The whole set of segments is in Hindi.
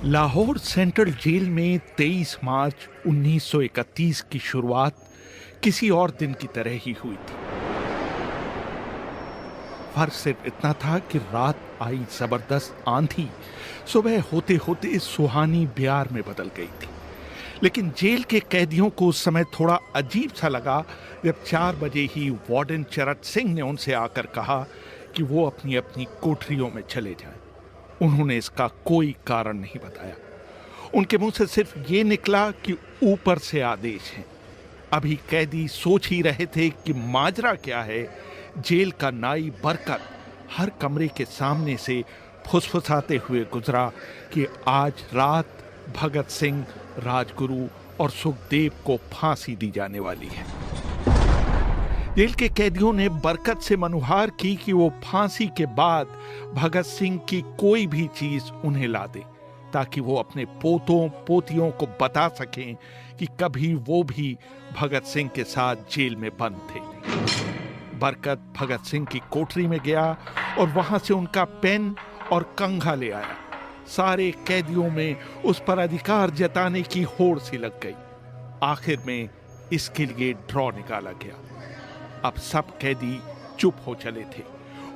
लाहौर सेंट्रल जेल में 23 मार्च 1931 की शुरुआत किसी और दिन की तरह ही हुई थी। फर्क सिर्फ इतना था कि रात आई जबरदस्त आंधी सुबह होते होते सुहानी ब्यार में बदल गई थी। लेकिन जेल के कैदियों को उस समय थोड़ा अजीब सा लगा जब 4 बजे ही वार्डन चरत सिंह ने उनसे आकर कहा कि वो अपनी अपनी कोठरियों में चले जाएं। उन्होंने इसका कोई कारण नहीं बताया। उनके मुंह से सिर्फ ये निकला कि ऊपर से आदेश है। अभी कैदी सोच ही रहे थे कि माजरा क्या है। जेल का नाई बरकत हर कमरे के सामने से फुसफुसाते हुए गुजरा कि आज रात भगत सिंह, राजगुरु और सुखदेव को फांसी दी जाने वाली है। जेल के कैदियों ने बरकत से मनुहार की कि वो फांसी के बाद भगत सिंह की कोई भी चीज उन्हें ला दे, ताकि वो अपने पोतों पोतियों को बता सकें कि कभी वो भी भगत सिंह के साथ जेल में बंद थे। बरकत भगत सिंह की कोठरी में गया और वहां से उनका पेन और कंघा ले आया। सारे कैदियों में उस पर अधिकार जताने की होड़ सी लग गई। आखिर में इसके लिए ड्रॉ निकाला गया। अब सब कैदी चुप हो चले थे।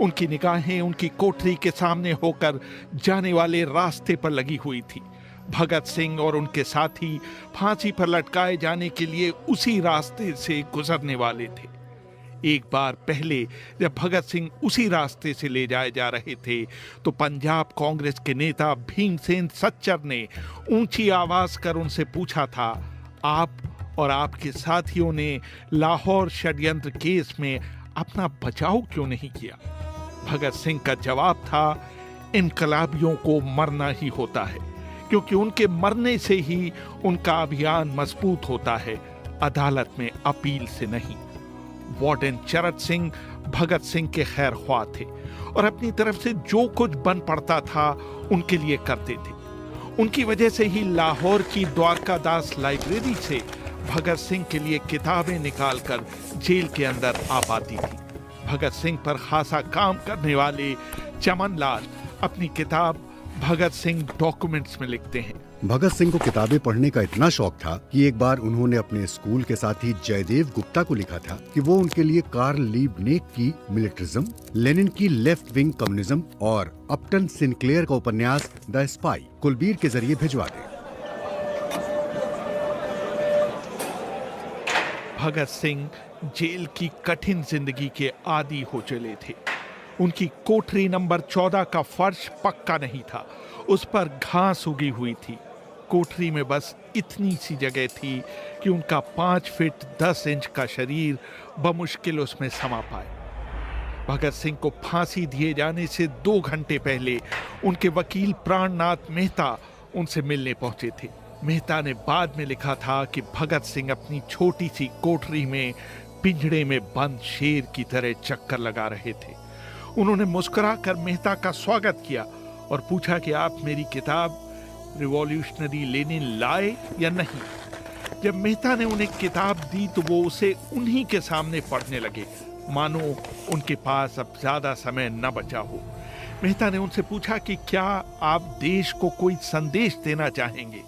उनकी निगाहें उनकी कोठरी के सामने होकर जाने वाले रास्ते पर लगी हुई थी। भगत सिंह और उनके साथी फांसी पर लटकाए जाने के लिए उसी रास्ते से गुजरने वाले थे। एक बार पहले जब भगत सिंह उसी रास्ते से ले जाए जा रहे थे तो पंजाब कांग्रेस के नेता भीमसेन सच्चर ने ऊंची आवाज कर उनसे पूछा था, आप और आपके साथियों ने लाहौर षड्यंत्र केस में अपना बचाव क्यों नहीं किया? भगत सिंह का जवाब था, इनकलाबियों को मरना ही होता है, क्योंकि उनके मरने से ही उनका अभियान मजबूत होता है, अदालत में अपील से नहीं। वार्डन चरत सिंह भगत सिंह के खैर ख्वाह थे और अपनी तरफ से जो कुछ बन पड़ता था उनके लिए करते थे। उनकी वजह से ही लाहौर की द्वारकादास लाइब्रेरी से भगत सिंह के लिए किताबें निकालकर जेल के अंदर आ पाती थी। भगत सिंह पर खासा काम करने वाले चमन लाल अपनी किताब भगत सिंह डॉक्यूमेंट्स में लिखते हैं, भगत सिंह को किताबें पढ़ने का इतना शौक था कि एक बार उन्होंने अपने स्कूल के साथी जयदेव गुप्ता को लिखा था कि वो उनके लिए कार्ल लीबनेक की मिलिटरिज्म, लेनिन की लेफ्ट विंग कम्युनिज्म और अपटन सिनक्लेयर का उपन्यास द स्पाई कुलबीर के जरिए भिजवा दे। भगत सिंह जेल की कठिन जिंदगी के आदी हो चले थे। उनकी कोठरी नंबर 14 का फर्श पक्का नहीं था, उस पर घास उगी हुई थी। कोठरी में बस इतनी सी जगह थी कि उनका 5 फीट 10 इंच का शरीर बमुश्किल उसमें समा पाए। भगत सिंह को फांसी दिए जाने से 2 घंटे पहले उनके वकील प्राणनाथ मेहता उनसे मिलने पहुंचे थे। मेहता ने बाद में लिखा था कि भगत सिंह अपनी छोटी सी कोठरी में पिंजड़े में बंद शेर की तरह चक्कर लगा रहे थे। उन्होंने मुस्कुराकर मेहता का स्वागत किया और पूछा कि आप मेरी किताब रिवॉल्यूशनरी लेनिन लाए या नहीं। जब मेहता ने उन्हें किताब दी तो वो उसे उन्हीं के सामने पढ़ने लगे, मानो उनके पास अब ज्यादा समय न बचा हो। मेहता ने उनसे पूछा कि क्या आप देश को कोई संदेश देना चाहेंगे?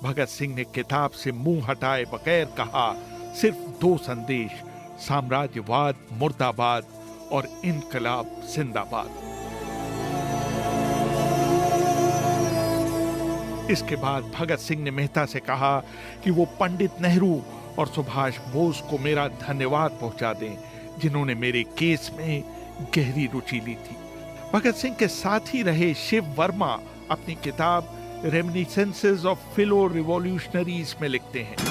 भगत सिंह ने किताब से मुंह हटाए बगैर कहा, सिर्फ 2 संदेश, साम्राज्यवाद मुर्दाबाद और इनकलाब जिंदाबाद। इसके बाद भगत सिंह ने मेहता से कहा कि वो पंडित नेहरू और सुभाष बोस को मेरा धन्यवाद पहुंचा दें, जिन्होंने मेरे केस में गहरी रुचि ली थी। भगत सिंह के साथ ही रहे शिव वर्मा अपनी किताब रेमिनिसेंसेस ऑफ फेलो रिवॉल्यूशनरीज में लिखते हैं,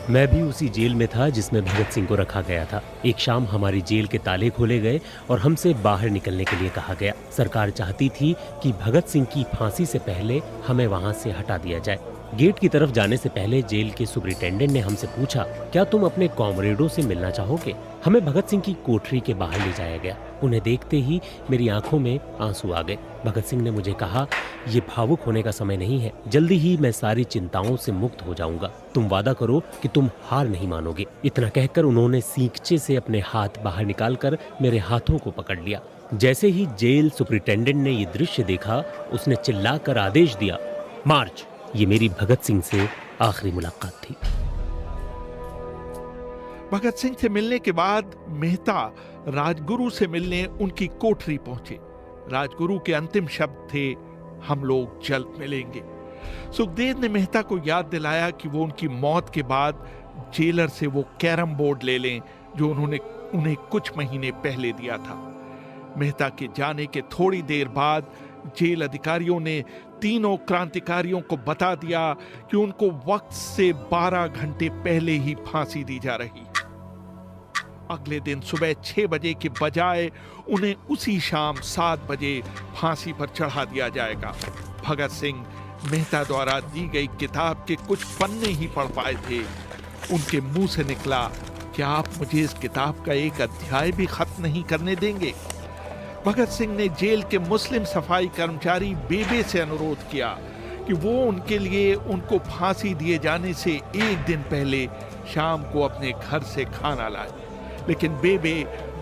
मैं भी उसी जेल में था जिसमें भगत सिंह को रखा गया था। एक शाम हमारी जेल के ताले खोले गए और हमसे बाहर निकलने के लिए कहा गया। सरकार चाहती थी कि भगत सिंह की फांसी से पहले हमें वहां से हटा दिया जाए। गेट की तरफ जाने से पहले जेल के सुपरिटेंडेंट ने हमसे पूछा, क्या तुम अपने कॉमरेडों से मिलना चाहोगे? हमें भगत सिंह की कोठरी के बाहर ले जाया गया। उन्हें देखते ही मेरी आंखों में आंसू आ गए। भगत सिंह ने मुझे कहा, ये भावुक होने का समय नहीं है, जल्दी ही मैं सारी चिंताओं से मुक्त हो जाऊंगा। तुम वादा करो कि तुम हार नहीं मानोगे। इतना कहकर उन्होंने सींगचे से अपने हाथ बाहर निकालकर मेरे हाथों को पकड़ लिया। जैसे ही जेल सुपरिटेंडेंट ने ये दृश्य देखा, उसने चिल्लाकर आदेश दिया, मार्च। ये मेरी भगत सिंह से आखिरी मुलाकात थी। भगत सिंह से मिलने के बाद मेहता राजगुरु से मिलने उनकी कोठरी पहुंचे। राजगुरु के अंतिम शब्द थे, हम लोग जल्द मिलेंगे। सुखदेव ने मेहता को याद दिलाया कि वो उनकी मौत के बाद जेलर से वो कैरम बोर्ड ले लें जो उन्होंने उन्हें कुछ महीने पहले दिया था। मेहता के जाने के थोड़ी देर बाद जेल अधिकारियों ने तीनों क्रांतिकारियों को बता दिया कि उनको वक्त से 12 घंटे पहले ही फांसी दी जा रही। अगले दिन सुबह 6 बजे के बजाय उन्हें उसी शाम 7 बजे फांसी पर चढ़ा दिया जाएगा। भगत सिंह मेहता द्वारा दी गई किताब के कुछ पन्ने ही पढ़ पाए थे। उनके मुंह से निकला, क्या आप मुझे इस किताब का एक अध्याय भी खत्म नहीं करने देंगे? भगत सिंह ने जेल के मुस्लिम सफाई कर्मचारी बेबे से अनुरोध किया कि वो उनके लिए उनको फांसी दिए जाने से एक दिन पहले शाम को अपने घर से खाना लाए, लेकिन बेबे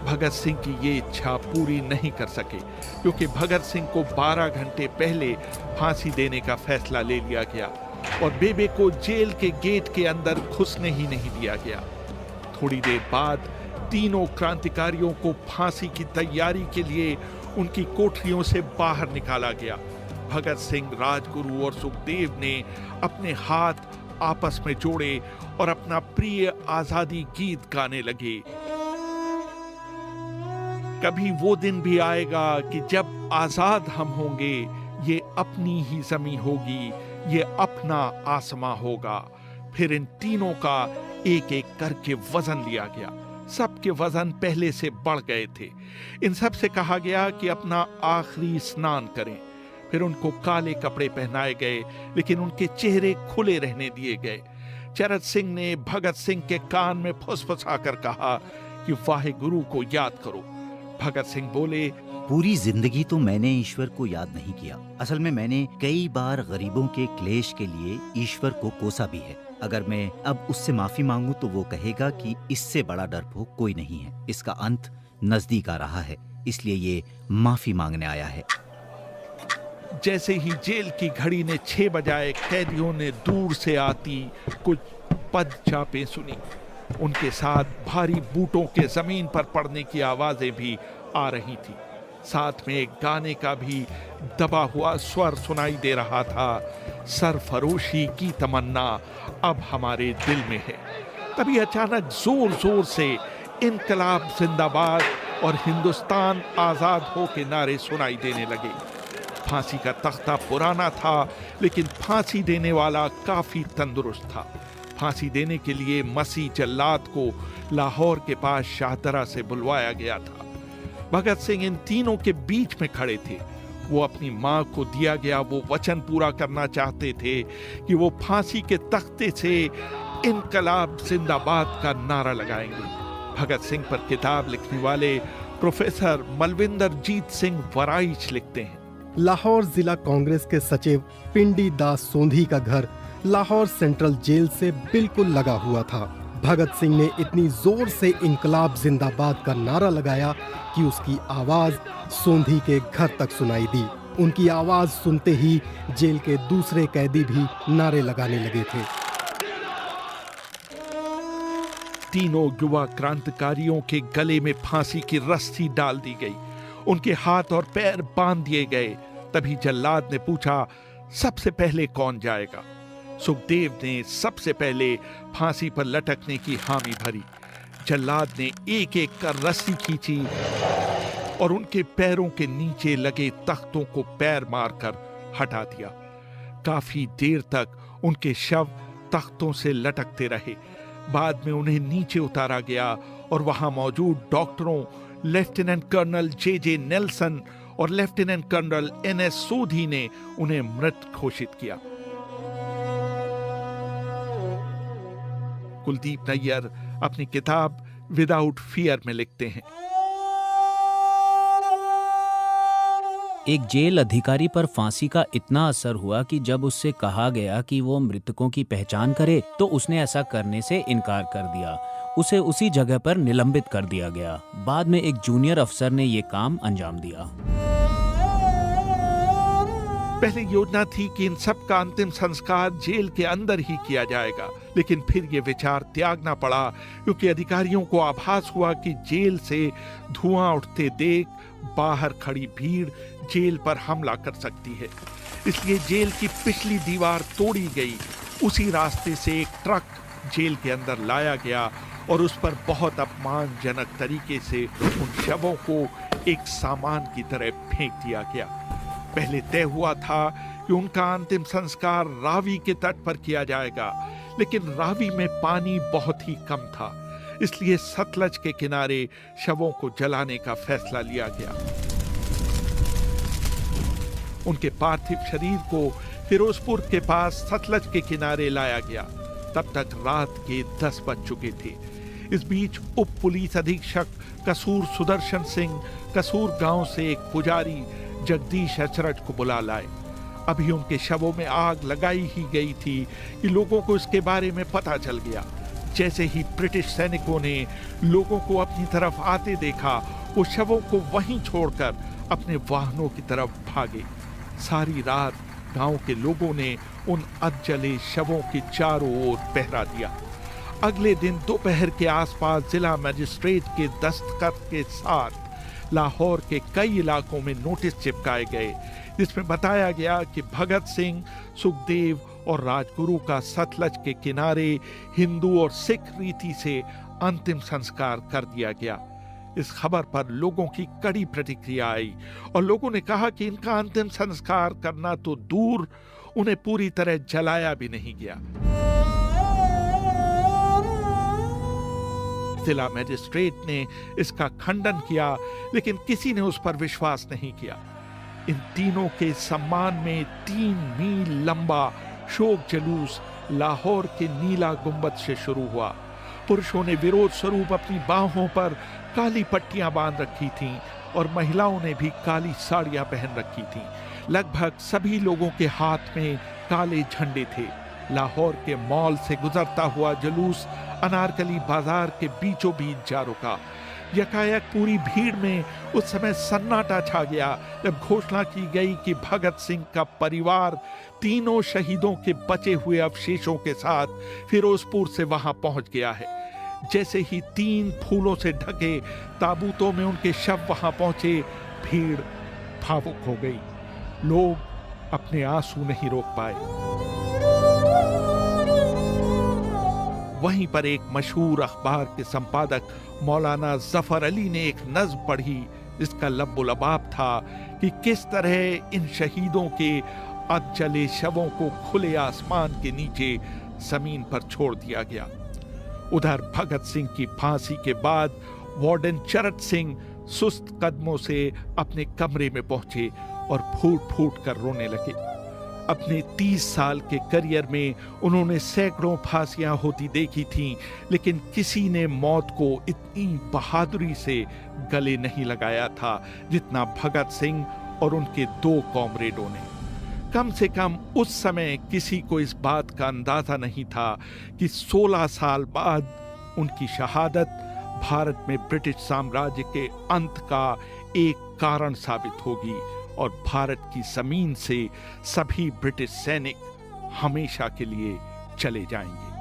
भगत सिंह की ये इच्छा पूरी नहीं कर सके क्योंकि भगत सिंह को 12 घंटे पहले फांसी देने का फैसला ले लिया गया और बेबे को जेल के गेट के अंदर घुसने ही नहीं दिया गया। थोड़ी देर बाद तीनों क्रांतिकारियों को फांसी की तैयारी के लिए उनकी कोठरियों से बाहर निकाला गया। भगत सिंह, राजगुरु और सुखदेव ने अपने हाथ आपस में जोड़े और अपना प्रिय आजादी गीत गाने लगे। कभी वो दिन भी आएगा कि जब आजाद हम होंगे, ये अपनी ही जमीन होगी, ये अपना आसमां होगा। फिर इन तीनों का एक एक करके वजन लिया गया। सबके वजन पहले से बढ़ गए थे। इन सब से कहा गया कि अपना आखिरी स्नान करें। फिर उनको काले कपड़े पहनाए गए, लेकिन उनके चेहरे खुले रहने दिए गए। चरत सिंह ने भगत सिंह के कान में फुसफुसाकर कहा कि वाहेगुरु को याद करो। भगत सिंह बोले, पूरी जिंदगी तो मैंने ईश्वर को याद नहीं किया। असल में मैंने कई बार गरीबों के क्लेश के लिए ईश्वर को कोसा भी है। अगर मैं अब उससे माफी मांगूं तो वो कहेगा कि इससे बड़ा डरपोक कोई नहीं है। इसका अंत नजदीक आ रहा है, इसलिए ये माफी मांगने आया है। जैसे ही जेल की घड़ी ने 6 बजाए, कैदियों ने दूर से आती कुछ पद चापें सुनी। उनके साथ भारी बूटों के जमीन पर पड़ने की आवाजें भी आ रही थी। साथ में एक गाने का भी दबा हुआ स्वर सुनाई दे रहा था, सरफरोशी की तमन्ना अब हमारे दिल में है। तभी अचानक जोर जोर से इनकलाब जिंदाबाद और हिंदुस्तान आजाद हो के नारे सुनाई देने लगे। फांसी का तख्ता पुराना था, लेकिन फांसी देने वाला काफी तंदुरुस्त था। फांसी देने के लिए मसीह जल्लाद को लाहौर के पास शाहदरा से बुलवाया गया था। भगत सिंह इन तीनों के बीच में खड़े थे। वो अपनी मां को दिया गया वो वचन पूरा करना चाहते थे कि वो फांसी के तख्ते से इनकलाब जिंदाबाद का नारा लगाएंगे। भगत सिंह पर किताब लिखने वाले प्रोफेसर मलविंदर जीत सिंह वराइच लिखते हैं, लाहौर जिला कांग्रेस के सचिव पिंडी दास सोंधी का घर लाहौर सेंट्रल जेल से बिल्कुल लगा हुआ था। भगत सिंह ने इतनी जोर से इनकलाब जिंदाबाद का नारा लगाया कि उसकी आवाज सोंधी के घर तक सुनाई दी। उनकी आवाज सुनते ही जेल के दूसरे कैदी भी नारे लगाने लगे थे। तीनों युवा क्रांतिकारियों के गले में फांसी की रस्सी डाल दी गई, उनके हाथ और पैर बांध दिए गए। तभी जल्लाद ने पूछा, सबसे पहले कौन जाएगा? सुखदेव ने सबसे पहले फांसी पर लटकने की हामी भरी। जल्लाद ने एक एक कर रस्सी खींची और उनके पैरों के नीचे लगे तख्तों को पैर मारकर हटा दिया। काफी देर तक उनके शव तख्तों से लटकते रहे। बाद में उन्हें नीचे उतारा गया और वहां मौजूद डॉक्टरों लेफ्टिनेंट कर्नल जे नेल्सन और लेफ्टिनेंट कर्नल NS सोधी ने उन्हें मृत घोषित किया। कुलदीप नैयर अपनी किताब विदाउट फियर में लिखते हैं, एक जेल अधिकारी पर फांसी का इतना असर हुआ कि जब उससे कहा गया कि वो मृतकों की पहचान करे तो उसने ऐसा करने से इनकार कर दिया। उसे उसी जगह पर निलंबित कर दिया गया। बाद में एक जूनियर अफसर ने ये काम अंजाम दिया। पहले योजना थी कि इन सब का अंतिम संस्कार जेल के अंदर ही किया जाएगा, लेकिन फिर ये विचार त्यागना पड़ा क्योंकि अधिकारियों को आभास हुआ कि जेल से धुआं उठते देख बाहर खड़ी भीड़ जेल पर हमला कर सकती है। इसलिए जेल की पिछली दीवार तोड़ी गई। उसी रास्ते से एक ट्रक जेल के अंदर लाया गया और उस पर बहुत अपमानजनक तरीके से उन शवों को एक सामान की तरह फेंक दिया गया। पहले तय हुआ था कि उनका अंतिम संस्कार रावी के तट पर किया जाएगा, लेकिन रावी में पानी बहुत ही कम था, इसलिए सतलज के किनारे शवों को जलाने का फैसला लिया गया। उनके पार्थिव शरीर को फिरोजपुर के पास सतलज के किनारे लाया गया। तब तक रात के 10 बज चुके थे। इस बीच उप पुलिस अधीक्षक कसूर सुदर्शन सिंह कसूर गांव से एक पुजारी जगदीश अचरज को बुला लाए। अभी उनके शवों में आग लगाई ही गई थी कि लोगों को इसके बारे में पता चल गया। जैसे ही ब्रिटिश सैनिकों ने लोगों को अपनी तरफ आते देखा, वो शवों को वहीं छोड़कर अपने वाहनों की तरफ भागे। सारी रात गांव के लोगों ने उन अधजले शवों के चारों ओर पहरा दिया। अगले दिन दोपहर के आसपास जिला मजिस्ट्रेट के दस्तखत के साथ लाहौर के कई इलाकों में नोटिस चिपकाए गए, जिसमें बताया गया कि भगत सिंह, सुखदेव और राजगुरु का सतलज के किनारे हिंदू और सिख रीति से अंतिम संस्कार कर दिया गया। इस खबर पर लोगों की कड़ी प्रतिक्रिया आई और लोगों ने कहा कि इनका अंतिम संस्कार करना तो दूर, उन्हें पूरी तरह जलाया भी नहीं गया। जिला मजिस्ट्रेट ने इसका खंडन किया, लेकिन किसी ने उस पर विश्वास नहीं किया। इन तीनों के सम्मान में 3 मील लंबा शोक जुलूस लाहौर के नीला गुंबद से शुरू हुआ। पुरुषों ने विरोध स्वरूप अपनी बाहों पर काली पट्टियां बांध रखी थीं और महिलाओं ने भी काली साड़ियां पहन रखी थीं। लगभग सभी लोगों के हाथ में काले झंडे थे। लाहौर के मॉल से गुजरता हुआ जुलूस अनारकली बाजार के बीचों बीच जा रुका। यकायक पूरी भीड़ में उस समय सन्नाटा छा गया जब घोषणा की गई कि भगत सिंह का परिवार तीनों शहीदों के बचे हुए अवशेषों के साथ फिरोजपुर से वहां पहुंच गया है। जैसे ही 3 फूलों से ढके ताबूतों में उनके शव वहां पहुंचे, भीड़ भावुक हो गई। लोग अपने आंसू नहीं रोक पाए। वहीं पर एक मशहूर अखबार के संपादक मौलाना जफर अली ने एक नज्म पढ़ी, जिसका लब्बो-लबाब था कि किस तरह इन शहीदों के अधजले शवों को खुले आसमान के नीचे जमीन पर छोड़ दिया गया। उधर भगत सिंह की फांसी के बाद वार्डन चरत सिंह सुस्त कदमों से अपने कमरे में पहुंचे और फूट फूट कर रोने लगे। अपने 30 साल के करियर में उन्होंने सैकड़ों फांसियां होती देखी थीं, लेकिन किसी ने मौत को इतनी बहादुरी से गले नहीं लगाया था जितना भगत सिंह और उनके 2 कॉमरेडों ने। कम से कम उस समय किसी को इस बात का अंदाजा नहीं था कि 16 साल बाद उनकी शहादत भारत में ब्रिटिश साम्राज्य के अंत का एक कारण साबित होगी और भारत की जमीन से सभी ब्रिटिश सैनिक हमेशा के लिए चले जाएंगे।